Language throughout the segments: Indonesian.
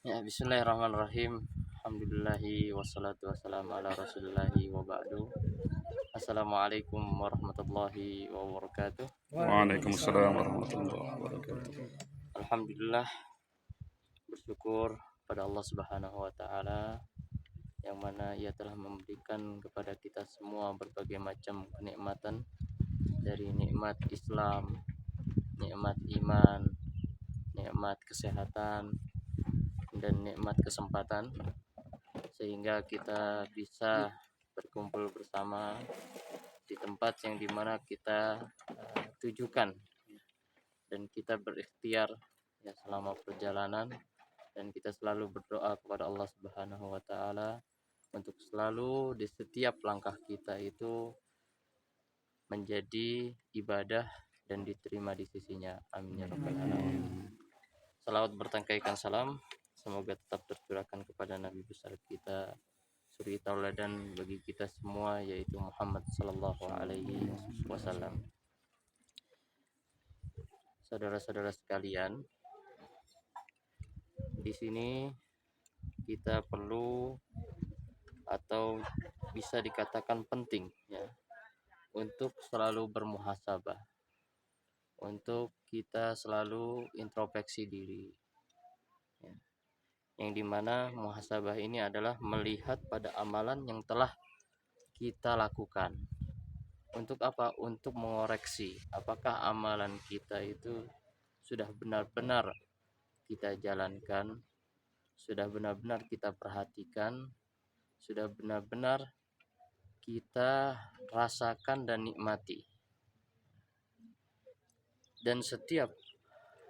Ya, bismillahirrahmanirrahim. Alhamdulillahi wassalatu wassalamu ala rasulillahi wa ba'du. Assalamualaikum warahmatullahi wabarakatuh. Waalaikumsalam warahmatullahi wabarakatuh. Alhamdulillah, bersyukur pada Allah Subhanahu wa taala yang mana Ia telah memberikan kepada kita semua berbagai macam kenikmatan, dari nikmat Islam, nikmat iman, nikmat kesehatan, dan nikmat kesempatan, sehingga kita bisa berkumpul bersama di tempat yang dimana kita tujukan, dan kita berikhtiar ya selama perjalanan, dan kita selalu berdoa kepada Allah Subhanahu wa taala untuk selalu di setiap langkah kita itu menjadi ibadah dan diterima di sisinya. Amin ya rabbal alamin. Salawat bertangkaikan salam semoga tetap tercurahkan kepada Nabi besar kita, suri tauladan bagi kita semua, yaitu Muhammad sallallahu alaihi wasallam. Saudara-saudara sekalian, di sini kita perlu atau bisa dikatakan penting ya untuk selalu bermuhasabah, untuk kita selalu introspeksi diri ya. Yang dimana muhasabah ini adalah melihat pada amalan yang telah kita lakukan. Untuk apa? Untuk mengoreksi apakah amalan kita itu sudah benar-benar kita jalankan, sudah benar-benar kita perhatikan, sudah benar-benar kita rasakan dan nikmati. Dan setiap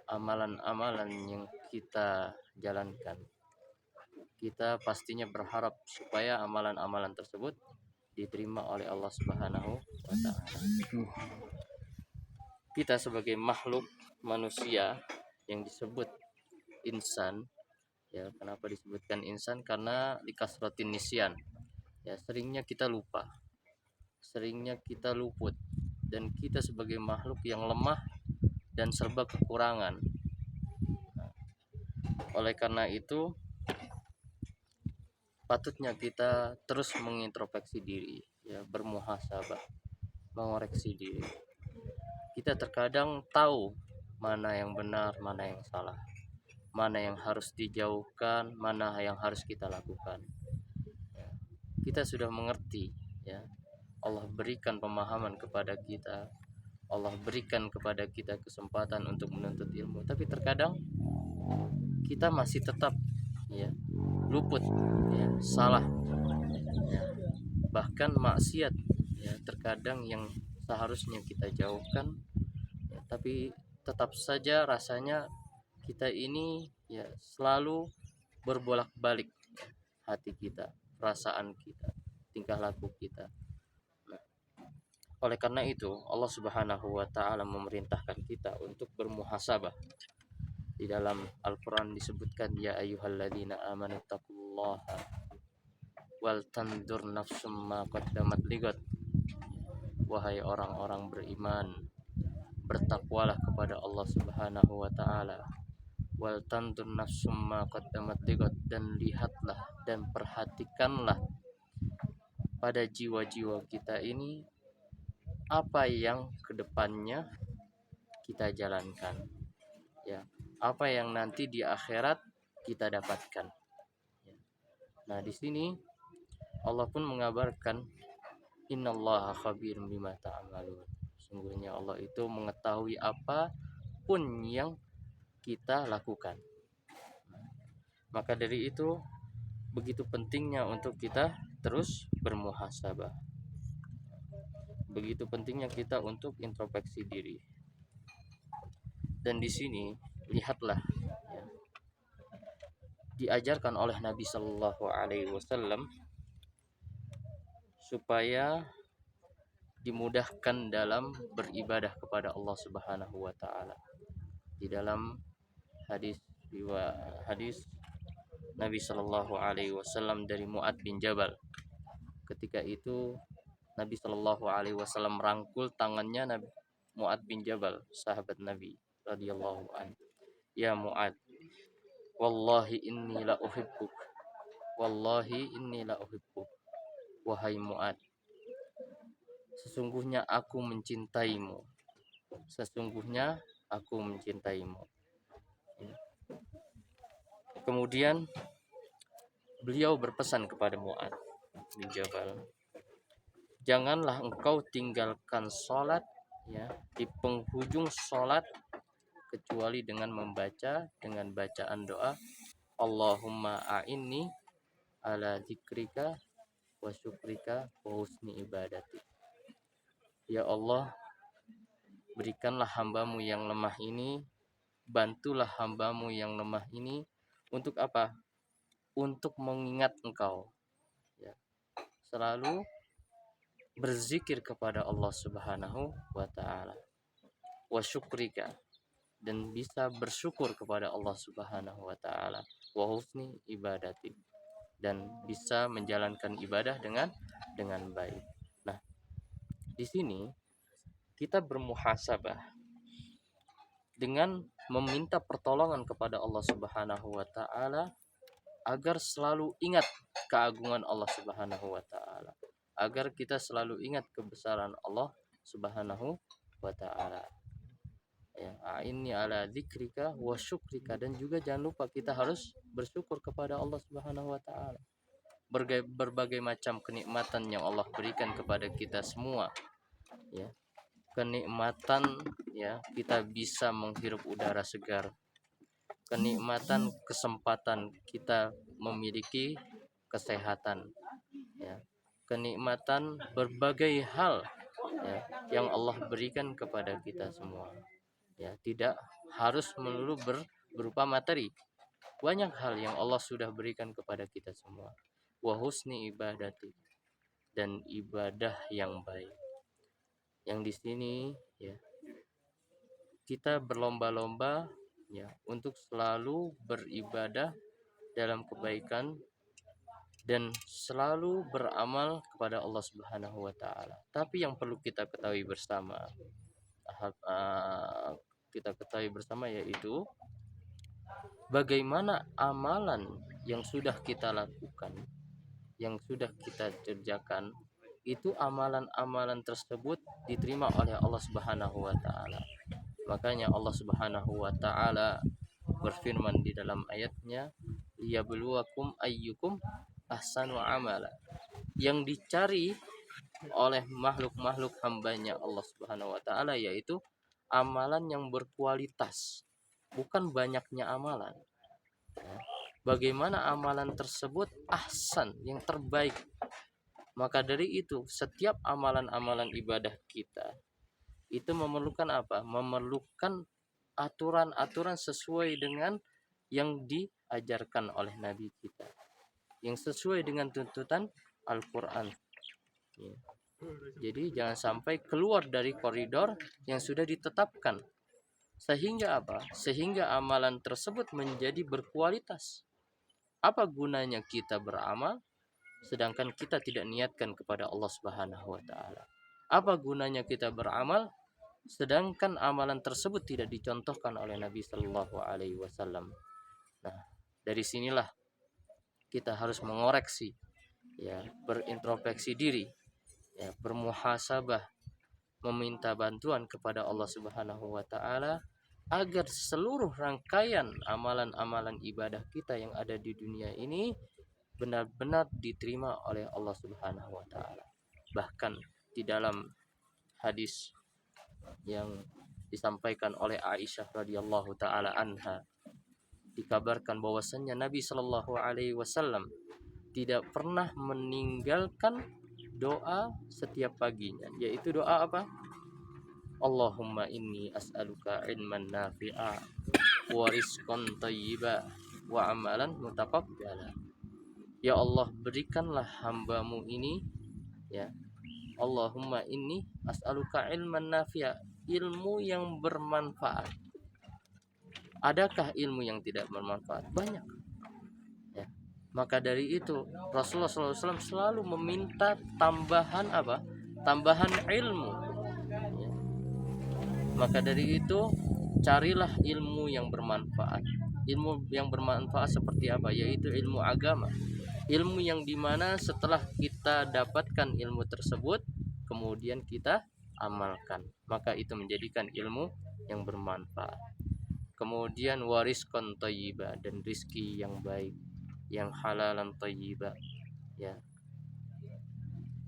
amalan-amalan yang kita jalankan, kita pastinya berharap supaya amalan-amalan tersebut diterima oleh Allah Subhanahu wa taala. Kita sebagai makhluk manusia yang disebut insan ya, kenapa disebutkan insan? Karena dikasratin nisyan ya, seringnya kita lupa, seringnya kita luput, dan kita sebagai makhluk yang lemah dan serba kekurangan. Oleh karena itu patutnya kita terus mengintrospeksi diri ya, bermuhasabah, mengoreksi diri. Kita terkadang tahu mana yang benar, mana yang salah, mana yang harus dijauhkan, mana yang harus kita lakukan. Kita sudah mengerti ya, Allah berikan pemahaman kepada kita, Allah berikan kepada kita kesempatan untuk menuntut ilmu, tapi terkadang kita masih tetap ya luput ya, salah ya, bahkan maksiat ya, terkadang yang seharusnya kita jauhkan ya, tapi tetap saja rasanya kita ini ya selalu berbolak-balik ya, hati kita, perasaan kita, tingkah laku kita. Nah, oleh karena itu Allah Subhanahu wa taala memerintahkan kita untuk bermuhasabah. Di dalam Al-Quran disebutkan, ya ayyuhalladzina amanu taqullaha wal tandur nafsum ma qaddamat ligat. Wahai orang-orang beriman, bertakwalah kepada Allah Subhanahu wa taala. Wal tandur nafsum ma qaddamat ligat, dan lihatlah dan perhatikanlah pada jiwa-jiwa kita ini apa yang kedepannya kita jalankan ya, apa yang nanti di akhirat kita dapatkan ya. Nah, di sini Allah pun mengabarkan, innallaha khabirum bima ta'malun. Sungguhnya Allah itu mengetahui apapun yang kita lakukan. Maka dari itu begitu pentingnya untuk kita terus bermuhasabah. Begitu pentingnya kita untuk introspeksi diri. Dan di sini lihatlah ya, diajarkan oleh Nabi Shallallahu Alaihi Wasallam supaya dimudahkan dalam beribadah kepada Allah Subhanahu wa taala. Di dalam hadis Nabi Shallallahu alaihi wasallam dari Mu'ad bin Jabal. Ketika itu Nabi Shallallahu alaihi wasallam merangkul tangannya Nabi Mu'ad bin Jabal, sahabat Nabi radhiyallahu anhu. Ya Mu'ad, wallahi inni la uhibbuk, wallahi inni la uhibbuk, wahai Mu'ad, sesungguhnya aku mencintaimu, sesungguhnya aku mencintaimu. Kemudian beliau berpesan kepada Mu'ad bin Jabal, janganlah engkau tinggalkan sholat ya di penghujung sholat kecuali dengan bacaan doa Allahumma a'inni ala dzikrika wa syukrika wa husni ibadati. Ya Allah, berikanlah hambamu yang lemah ini, bantulah hambamu yang lemah ini untuk apa? Untuk mengingat engkau ya. Selalu berzikir kepada Allah Subhanahu wa ta'ala, wa syukrika, dan bisa bersyukur kepada Allah Subhanahu wa ta'ala, wa husni ibadati, dan bisa menjalankan ibadah dengan baik. Nah, di sini kita bermuhasabah dengan meminta pertolongan kepada Allah Subhanahu wa ta'ala agar selalu ingat keagungan Allah Subhanahu wa ta'ala, agar kita selalu ingat kebesaran Allah Subhanahu wa ta'ala ya. A'inni ala dzikrika wa syukrika, dan juga jangan lupa kita harus bersyukur kepada Allah Subhanahu wa ta'ala. Berbagai macam kenikmatan yang Allah berikan kepada kita semua ya. Kenikmatan ya, kita bisa menghirup udara segar, kenikmatan kesempatan kita memiliki kesehatan ya, kenikmatan berbagai hal ya, yang Allah berikan kepada kita semua ya. Tidak harus melulu berupa materi, banyak hal yang Allah sudah berikan kepada kita semua. Wa husni ibadati, dan ibadah yang baik. Yang di sini ya, kita berlomba-lomba ya untuk selalu beribadah dalam kebaikan dan selalu beramal kepada Allah Subhanahu wa ta'ala. Tapi yang perlu kita ketahui bersama, yaitu bagaimana amalan yang sudah kita lakukan, yang sudah kita kerjakan, itu amalan-amalan tersebut diterima oleh Allah Subhanahu wa ta'ala. Makanya Allah Subhanahu wa ta'ala berfirman di dalam ayatnya, liyabluwakum ayyukum ahsanu amala. Yang dicari oleh makhluk-makhluk hambanya Allah Subhanahu wa ta'ala yaitu amalan yang berkualitas, bukan banyaknya amalan. Bagaimana amalan tersebut ahsan, yang terbaik. Maka dari itu setiap amalan-amalan ibadah kita itu memerlukan apa? Memerlukan aturan-aturan sesuai dengan yang diajarkan oleh Nabi kita, yang sesuai dengan tuntutan Al-Quran ya. Jadi jangan sampai keluar dari koridor yang sudah ditetapkan, sehingga apa? Sehingga amalan tersebut menjadi berkualitas. Apa gunanya kita beramal sedangkan kita tidak niatkan kepada Allah Subhanahu wa ta'ala? Apa gunanya kita beramal sedangkan amalan tersebut tidak dicontohkan oleh Nabi Sallallahu Alaihi Wasallam? Nah, dari sinilah kita harus mengoreksi ya, berintrospeksi diri ya, bermuhasabah, meminta bantuan kepada Allah Subhanahu wa ta'ala agar seluruh rangkaian amalan-amalan ibadah kita yang ada di dunia ini benar-benar diterima oleh Allah Subhanahu wa ta'ala. Bahkan di dalam hadis yang disampaikan oleh Aisyah radhiyallahu taala anha, dikabarkan bahwasannya Nabi Shallallahu alaihi wasallam tidak pernah meninggalkan doa setiap paginya, yaitu doa apa? Allahumma inni as'aluka ilman nafi'a wa rizqan thayyiba wa amalan mutaqabbala. Ya Allah, berikanlah hambamu ini ya, Allahumma inni as'aluka ilman nafi'a, ilmu yang bermanfaat. Adakah ilmu yang tidak bermanfaat? Banyak ya. Maka dari itu Rasulullah SAW selalu meminta tambahan apa? Tambahan ilmu ya. Maka dari itu carilah ilmu yang bermanfaat. Ilmu yang bermanfaat seperti apa? Yaitu ilmu agama. Ilmu yang dimana setelah kita dapatkan ilmu tersebut, kemudian kita amalkan, maka itu menjadikan ilmu yang bermanfaat. Kemudian wariskon thayyibah, dan rizki yang baik, yang halalan thayyibah, ya.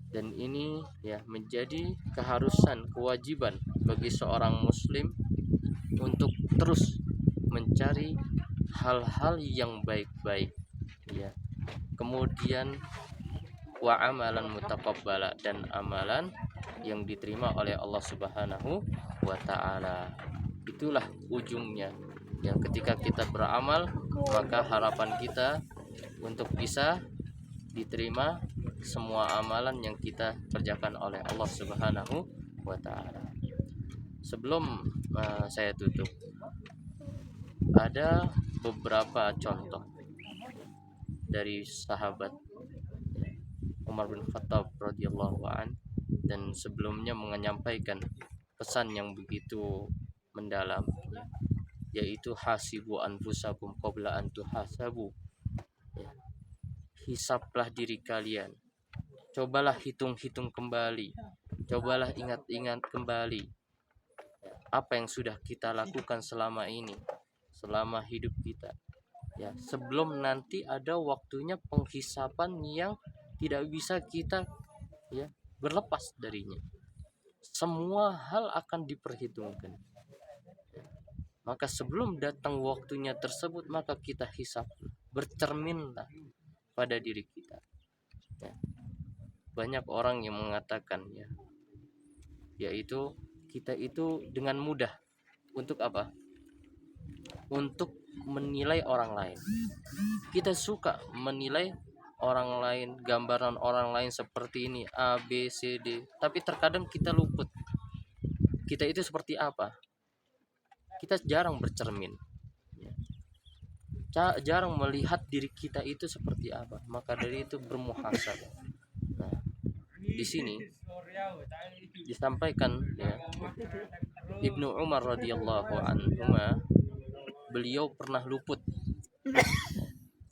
Dan ini ya menjadi keharusan, kewajiban bagi seorang muslim untuk terus mencari hal-hal yang baik-baik, ya. Kemudian wa amalan mutaqabbala, dan amalan yang diterima oleh Allah Subhanahu wa taala. Itulah ujungnya. Yang ketika kita beramal, maka harapan kita untuk bisa diterima semua amalan yang kita kerjakan oleh Allah Subhanahu wa taala. Sebelum saya tutup, ada beberapa contoh dari sahabat Umar bin Khattab radhiyallahu an, dan sebelumnya menyampaikan pesan yang begitu mendalam, yaitu hasibu anfusakum qabla an tuhasabu, ya. Hisablah diri kalian, cobalah hitung-hitung kembali, cobalah ingat-ingat kembali apa yang sudah kita lakukan selama ini, selama hidup kita, ya, sebelum nanti ada waktunya penghisapan yang tidak bisa kita, ya, berlepas darinya. Semua hal akan diperhitungkan. Maka sebelum datang waktunya tersebut, maka kita hisap, bercerminlah pada diri kita, ya. Banyak orang yang mengatakan, ya, yaitu kita itu dengan mudah untuk apa? Untuk menilai orang lain. Kita suka menilai orang lain, gambaran orang lain seperti ini A, B, C, D, tapi terkadang kita luput. Kita itu seperti apa? Kita jarang bercermin, ya. Jarang melihat diri kita itu seperti apa. Maka dari itu bermuhasabah. Nah, di sini disampaikan, ya, Ibnu Umar radhiyallahu anhuma, beliau pernah luput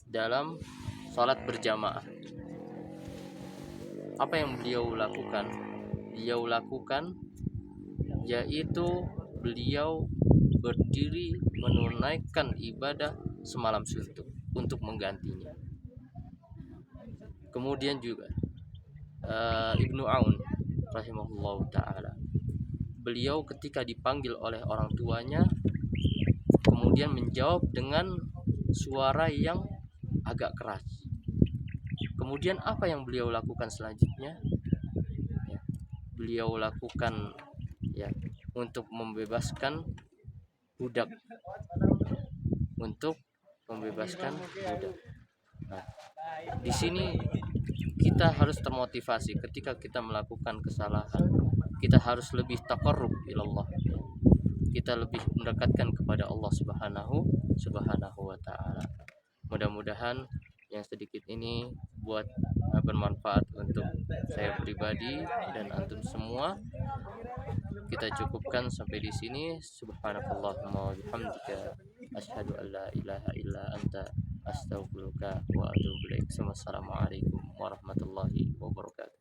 dalam salat berjamaah. Apa yang beliau lakukan? Beliau lakukan yaitu beliau berdiri menunaikan ibadah semalam suntuk untuk menggantinya. Kemudian juga Ibnu Aun rahimahullah ta'ala, beliau ketika dipanggil oleh orang tuanya, kemudian menjawab dengan suara yang agak keras. Kemudian apa yang beliau lakukan selanjutnya? Ya, beliau lakukan, ya, untuk membebaskan budak, untuk membebaskan budak. Nah, di sini kita harus termotivasi ketika kita melakukan kesalahan. Kita harus lebih taqarrub ilallah. Kita lebih mendekatkan kepada Allah Subhanahu wa taala. Mudah-mudahan yang sedikit ini buat bermanfaat untuk saya pribadi dan antum semua. Kita cukupkan sampai di sini. Subhanakallahumma wa bihamdika, asyhadu an la ilaha illa anta, astaghfiruka wa atubu ilaik. Wassalamualaikum warahmatullahi wabarakatuh.